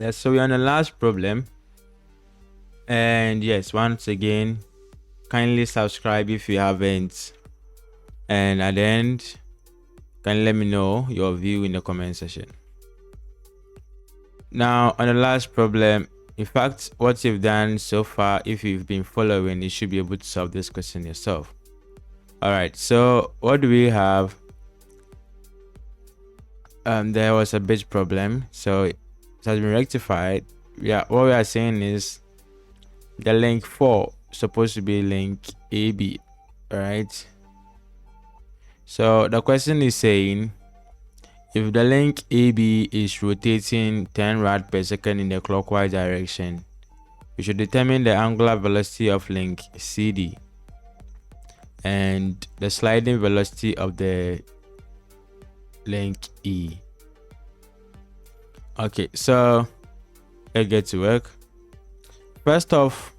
Yes, so we're on the last problem. And yes, once again, kindly subscribe if you haven't. And at the end, can let me know your view in the comment section. Now, on the last problem, in fact, what you've done so far, if you've been following, you should be able to solve this question yourself. All right, so what do we have? There was a bit problem, so it has been rectified. Yeah, what we are saying is the link 4 supposed to be link AB, right? So the question is saying if the link AB is rotating 10 rad per second in the clockwise direction, we should determine the angular velocity of link CD and the sliding velocity of the link E. Okay, so let's get to work. First off,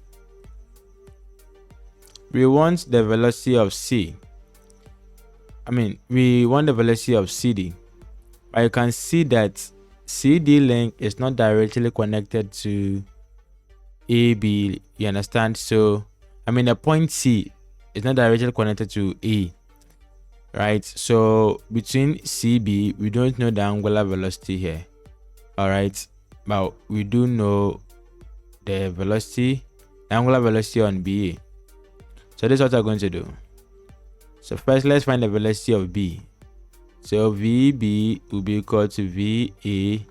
we want the velocity of C. We want the velocity of CD. But you can see that CD link is not directly connected to AB, you understand? So, the point C is not directly connected to A, right? So, between CB, we don't know the angular velocity here, all right? But we do know the velocity, angular velocity on BA. So, this is what we're going to do. So, first, let's find the velocity of B. So, VB will be equal to VA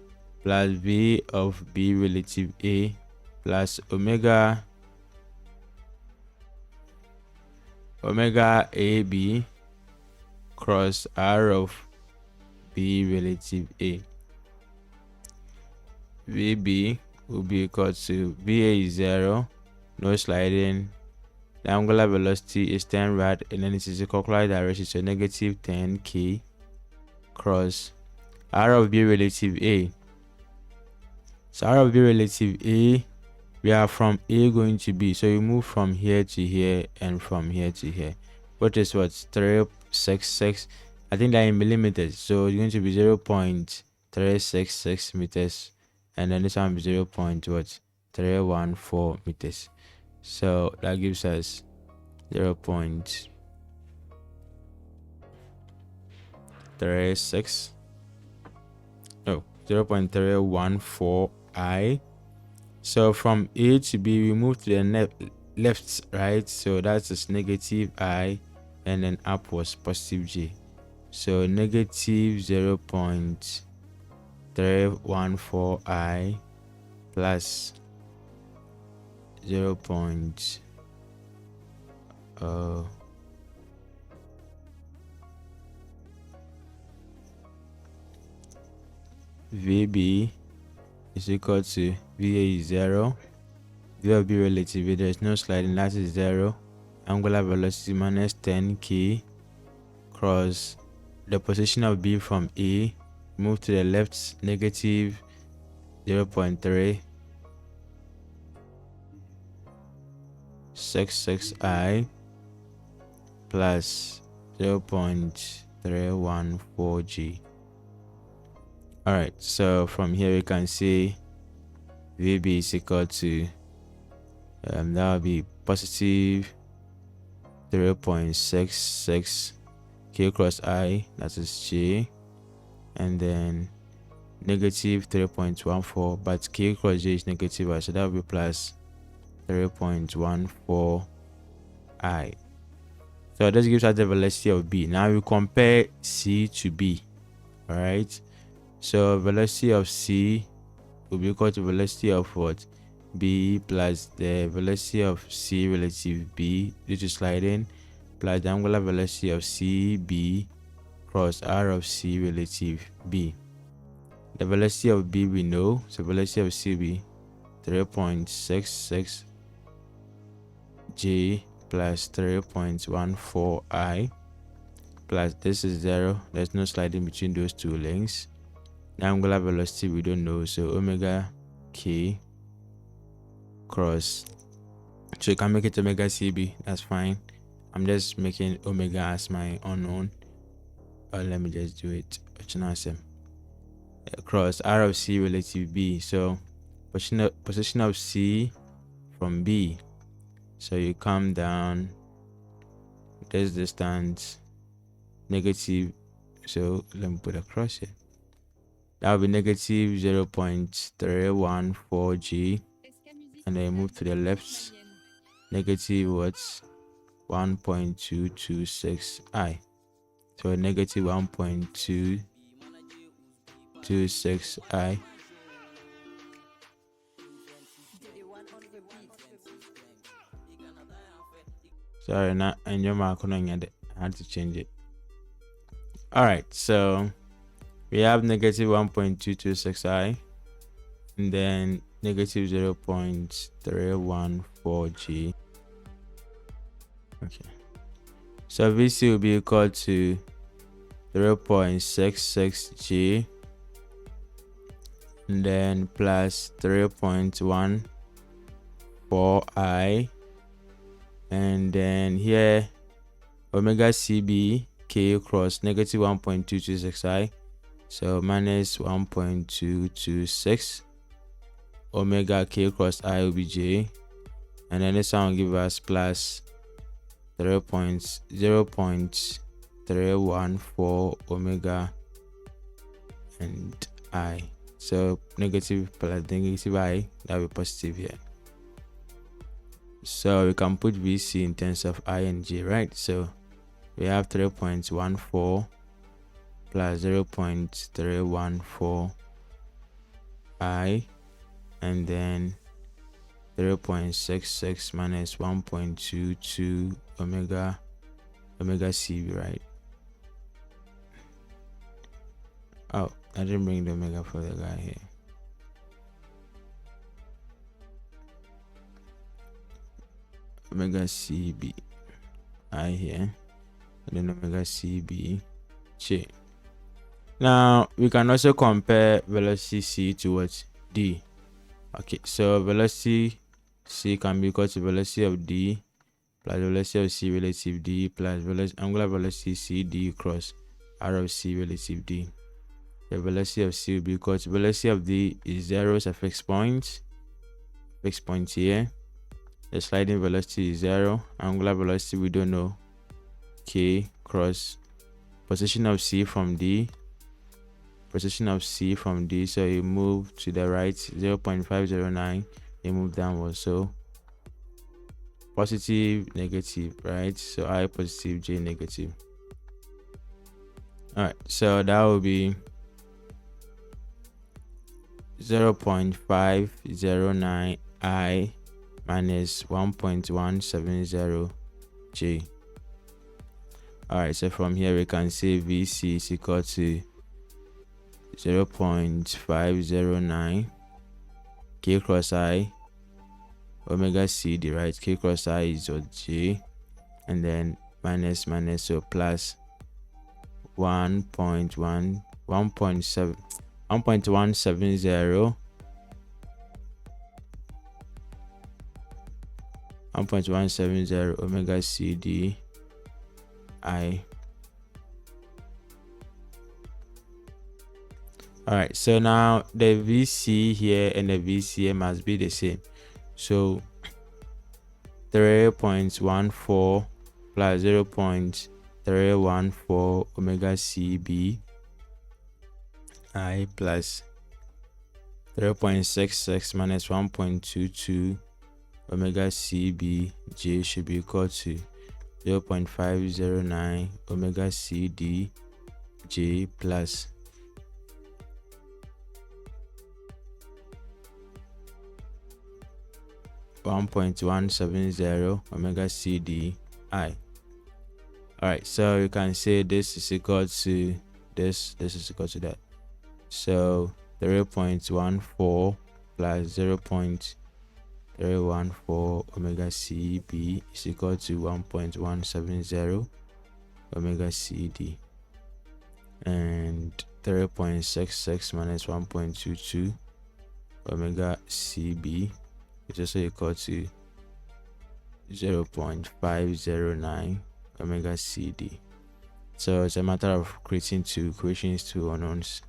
plus V of B relative A plus omega AB cross R of B relative A. VB will be equal to VA is 0, no sliding. The angular velocity is 10 rad, and then it is a clockwise direction, so negative 10 k cross R of B relative A. So R of B relative A, we are from A going to B, so you move from here to here and from here to here, which is what, 366. I think that in millimeters, so it's going to be 0.366 meters, and then this one will be 0.314 meters. So that gives us 0.314 I. So from A to B, we move to the left, right? So that is negative I, and then up was positive J. So negative 0.314 I plus 0. VB is equal to VA is 0. V of B relative, there is no sliding, that is 0. Angular velocity minus 10 k cross the position of B from A, move to the left, negative 0.366 I plus 0.314 G. All right, so from here we can see VB is equal to that will be positive 0.66 k cross I, that is J, and then negative 3.14, but k cross J is negative, so that will be plus 3.14 I. So this gives us the velocity of B. Now we compare C to B. All right, so velocity of C will be equal to velocity of what? B plus the velocity of C relative B due to sliding plus the angular velocity of CB cross R of C relative B. The velocity of B we know, so velocity of CB 3.66 J plus 3.14 I plus this is 0. There's no sliding between those two links. The angular velocity we don't know, so omega K cross, so you can make it omega CB, that's fine. I'm just making omega as my unknown, or let me just do it cross R of C relative B. So position of C from B. So you come down this distance negative, so let me put across it. That will be negative 0.314 G, and then move to the left, negative what's 1.226 I. So negative 1.226 I. Sorry, not and your mark on it. I had to change it. All right, so we have negative 1.226 I, and then negative 0.314 G. Okay, so VC will be equal to 0.66 G, and then plus 3.14 I, and then here omega CB K cross negative 1.226 I, so minus 1.226 omega K cross I will be J, and then this one will give us plus 0.314 omega and I. So negative plus negative I, that will be positive here. So we can put VC in terms of I and J, right? So we have 3.14 plus 0.314 I, and then 0.66 minus 1.22 omega CB, right? Oh, I didn't bring the omega for the guy here. Omega CB I here, and then omega CB J. Now we can also compare velocity C to what? D. Okay, so velocity C can be equal to velocity of D plus velocity of C relative D plus angular velocity C D cross R of C relative D. The velocity of C will be equal to velocity of D is 0 is a fixed point here. The sliding velocity is 0. Angular velocity we don't know, K cross position of C from D. So you move to the right 0.509, you move downwards, so positive, negative, right? So I positive, J negative. All right, so that will be 0.509 I minus 1.170 J. All right, so from here we can say VC is equal to 0.509 K cross I omega CD, right? K cross I is what J, and then minus, so plus 1.170 omega CD I. All right, so now the VC here and the VCA must be the same. So 3.14 plus 0.314 omega CB I plus 0.66 minus 1.22 omega CB J should be equal to 0.509 omega CD J plus 1.170 omega CD I. Alright, so you can say this is equal to this is equal to that. So 0.14 plus 0.314 omega CB is equal to 1.170 omega CD, and 3.66 minus 1.22 omega CB is also equal to 0.509 omega CD. So it's a matter of creating two equations, two unknowns.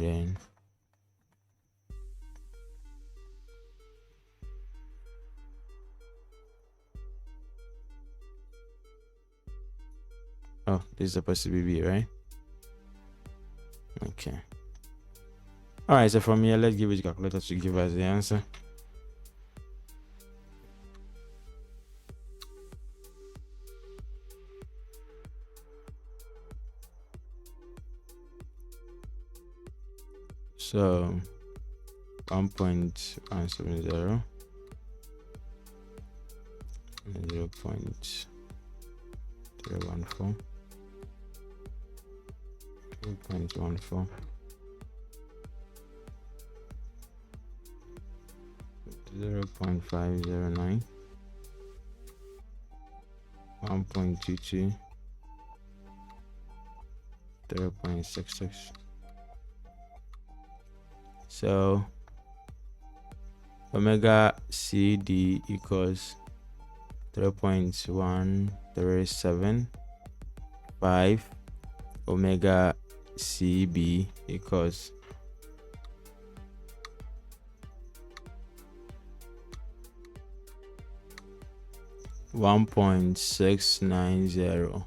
then this is supposed to be B, right? Okay. All right, so from here, let's give it a calculator to give us the answer. So 1.170 0.314 0.14 0.509 1.22 0.66. So omega CD equals 0.1375. Omega CB equals 1.690.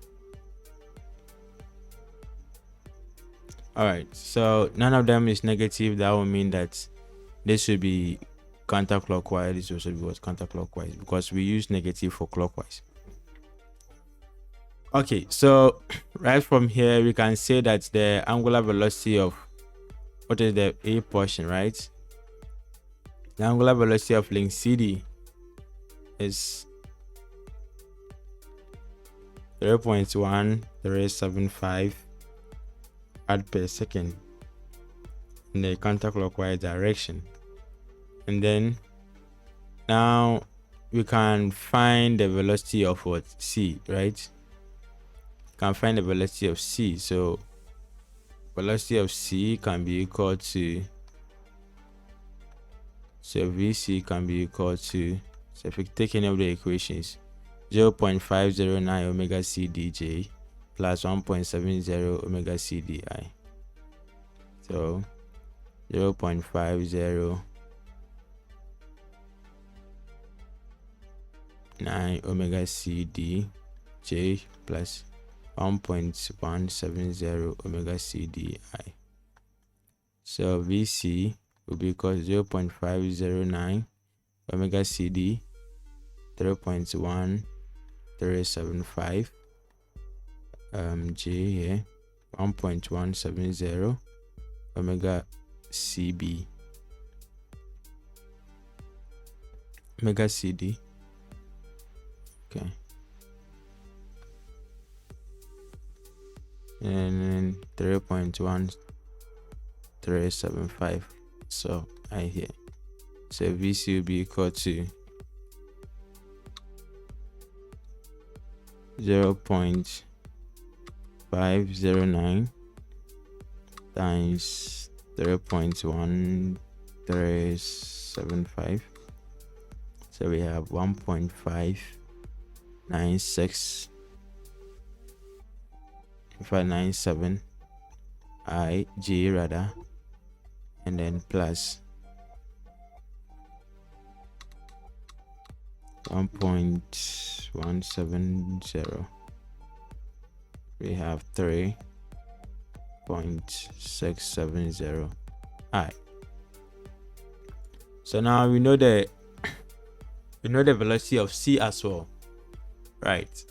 All right, so none of them is negative. That will mean that this should be counterclockwise. This also be what counterclockwise, because we use negative for clockwise. Okay, so right from here we can say that the angular velocity of what is the A portion, right? The angular velocity of length CD is 0.1375 rad per second in the counterclockwise direction. And then now we can find the velocity of what? C, right? Can find the velocity of C. So velocity of C can be equal to, so VC can be equal to, so if we take any of the equations, 0.509 omega C dj plus 1.70 omega CDI. So 0.509 omega CDJ plus 1.170 omega CDI. So VC will be equal to 0.509 omega CD 0.1375 J here 1.170 omega CB omega CD. Okay, and then 3.1375. So I here, so VC will be equal to 0.509 times 3.1375. So we have 1.596 597 IG rather, and then plus 1.170. We have 3.670 I. So now we know the velocity of C as well, right?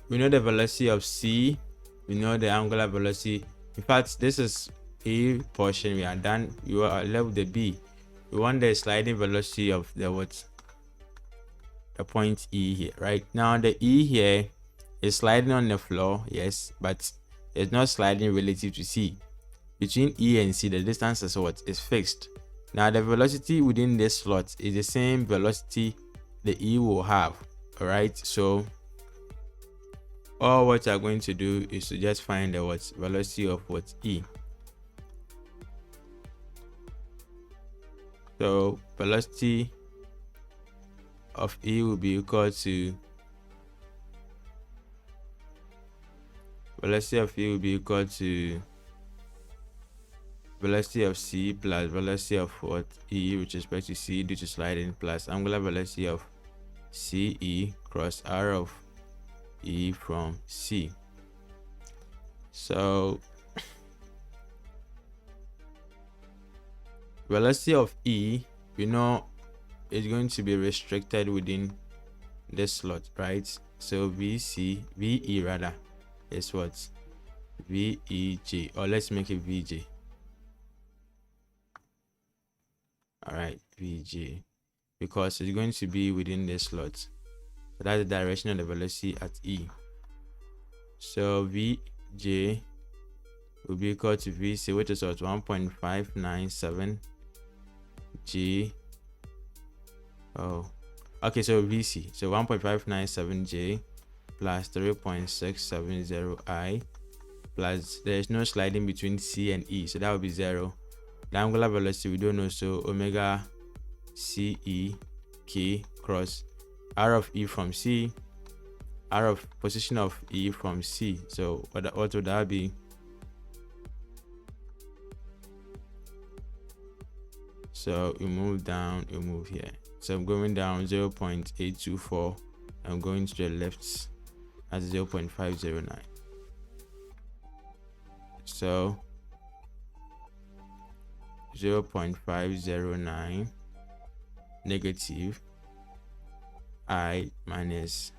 We know the velocity of C, we know the angular velocity. In fact, this is A portion. We are done. You are left with the B. We want the sliding velocity of the what? The point E here, right? Now the E here is sliding on the floor, yes, but it's not sliding relative to C. Between E and C, the distance is what? Is fixed. Now the velocity within this slot is the same velocity the E will have. All right, so all what you are going to do is to just find the what velocity of what E. So velocity of E will be equal to velocity of E will be equal to velocity of C plus velocity of what E with respect to C due to sliding plus angular velocity of CE cross R of E from C. So velocity of E, you know, is going to be restricted within this slot, right? So VE rather is what? VEJ, or let's make it VJ. All right, VJ, because it's going to be within this slot. So that's the direction of the velocity at E. So VJ will be equal to VC, which is what? 1.597 J. Oh, okay, so VC, so 1.597 J plus 3.670 I plus there's no sliding between C and E, so that would be 0. The angular velocity we don't know, so omega CE K cross R of E from C, R of position of E from C. So what would that be? So we move down, we move here. So I'm going down 0.824. I'm going to the left at 0.509. So 0.509 negative I minus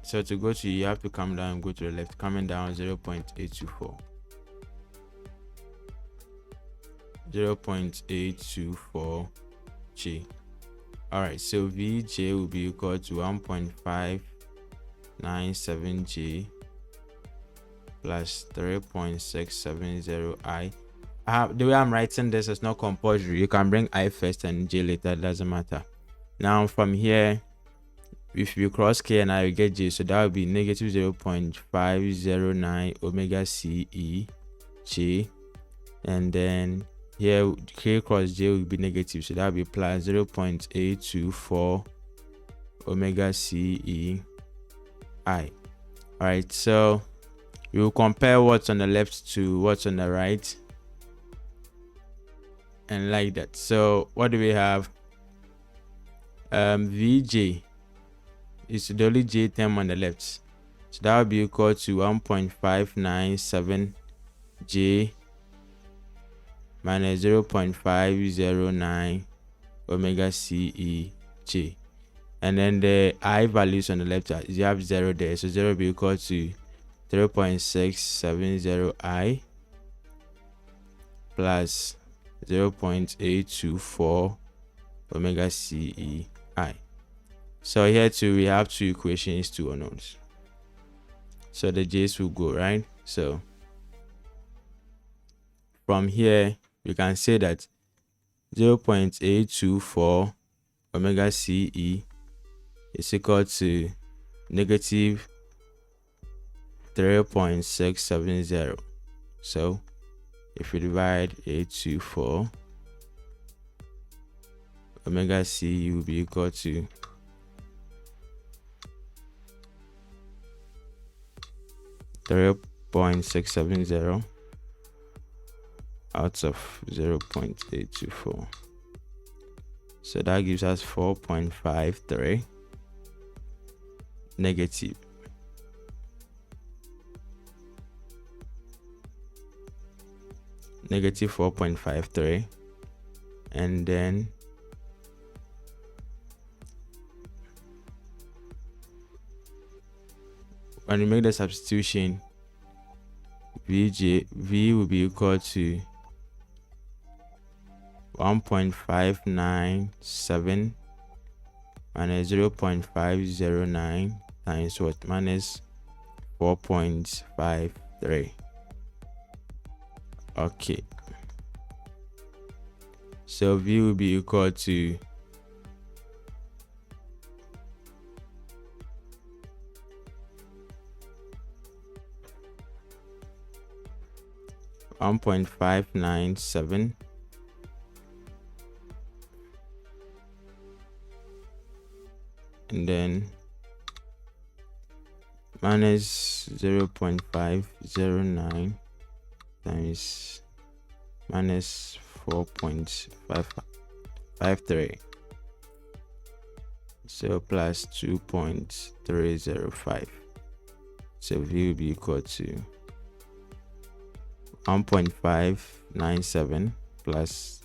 so to go to, you have to come down and go to the left. Coming down 0.824. 0.824 G. All right, so VJ will be equal to 1.597 G plus 3.670 I. The way I'm writing this is not compulsory. You can bring I first and J later, it doesn't matter. Now from here, if you cross K and I, will get J, so that will be negative 0.509 omega CE J, and then here K cross J will be negative, so that will be plus 0.824 omega CE I. All right, so we will compare what's on the left to what's on the right, and like that. So what do we have? VJ is the only J term on the left, so that will be equal to 1.597 J minus 0.509 omega CE J, and then the I values on the left, you have 0 there, so 0 will be equal to 3.670 I plus 0.824 omega CE I. So here too we have two equations, two unknowns, so the J's will go right. So from here we can say that 0.824 omega CE is equal to negative 3.670. So if we divide 824, omega CE will be equal to 3.670 out of 0.824. So that gives us 4.53 negative negative 4.53, and then when we make the substitution, V will be equal to 1.597 minus 0.509 times what? Minus 4.53. Okay, so V will be equal to 1.597 and then minus 0.509 times minus 4.553. So plus 2.305. So V will be equal to 1.597 plus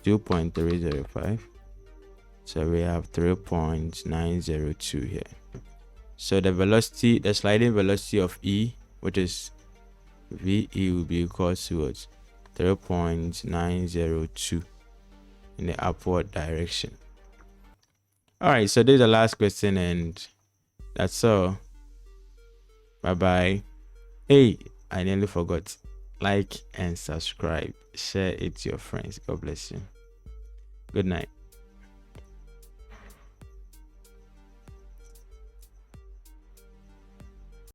2.305. So we have 3.902 here. So the velocity, the sliding velocity of E, which is VE, will be equal to 3.902 in the upward direction. All right, so this is the last question, and that's all. Bye bye. Hey, I nearly forgot. Like and subscribe. Share it to your friends. God bless you. Good night.